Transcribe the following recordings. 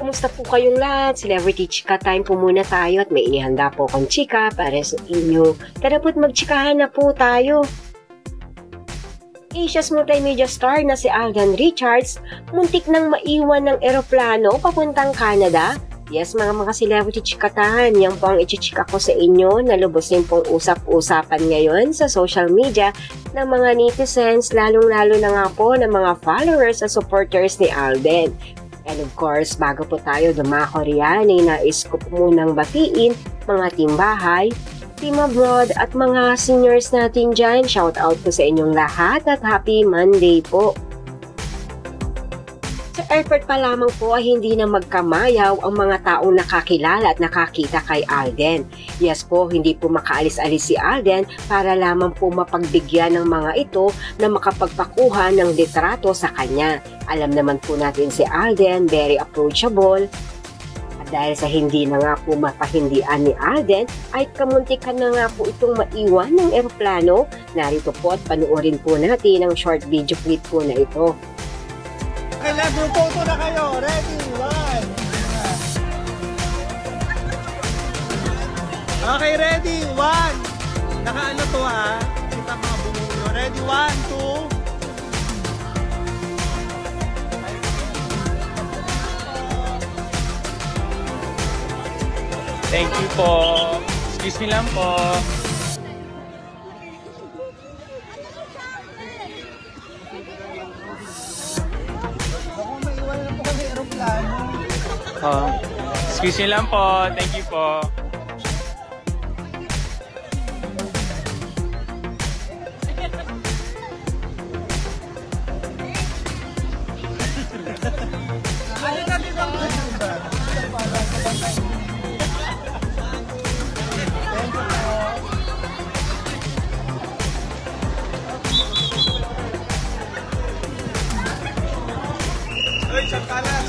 Kumusta po kayong lahat? Celebrity Chika Time po muna tayo at may inihanda po akong chika para sa inyo. Tara po't magchikahan na po tayo. Asia's multimedia star na si Alden Richards muntik nang maiwan ng eroplano papuntang Canada. Yes, mga celebrity chikatahan, yan po ang ichichika ko sa inyo na lubos din pong usap-usapan ngayon sa social media ng mga netizens, lalong-lalo na nga po ng mga followers at supporters ni Alden. And of course, bago po tayo dumako riyan, ay nais ko po munang batiin mga timbahay, team abroad at mga seniors natin dyan. Shout out po sa inyong lahat at happy Monday po. Sa airport pa lamang po ay hindi na magkamayaw ang mga taong nakakilala at nakakita kay Alden. Yes po, hindi po makaalis-alis si Alden para lamang po mapagbigyan ng mga ito na makapagpakuha ng litrato sa kanya. Alam naman po natin si Alden, very approachable. At dahil sa hindi na nga po mapahindian ni Alden, ay kamuntikan na nga po itong maiwan ng eroplano. Narito po at panuorin po natin ang short video clip po na ito. Okay, last yung photo na kayo. Ready, one. Okay, ready, one. Nakaano to ha? Kita mga bumuno. Ready, one, two. Thank you po. Excuse me lang po. Excuse me lang po. Thank you po. Uy, Chantalas!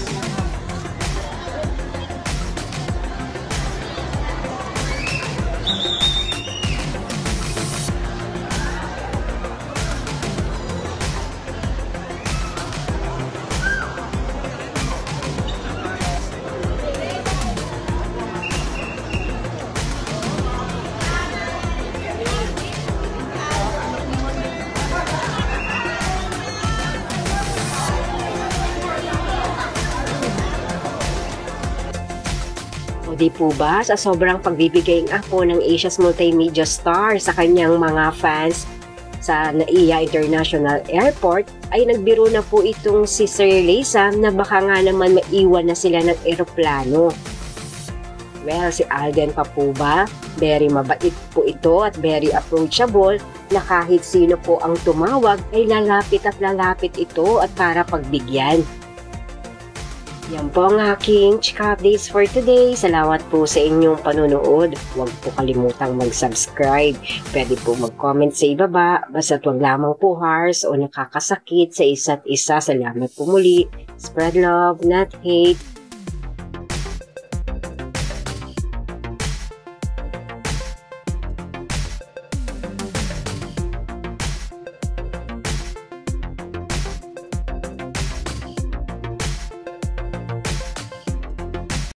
Di po ba sa sobrang pagbibigay nga po ng Asia's multimedia star sa kanyang mga fans sa NAIA International Airport ay nagbiro na po itong si Sir Lisa na baka nga naman maiwan na sila ng eroplano. Well, si Alden pa po ba? Very mabait po ito at very approachable na kahit sino po ang tumawag ay lalapit at lalapit ito at para pagbigyan. Yan po ang aking chika updates for today. Salamat po sa inyong panunood. Huwag po kalimutang mag-subscribe. Pwede po mag-comment sa ibaba. Basta't huwag lamang po harsh o nakakasakit sa isa't isa. Salamat po muli. Spread love, not hate.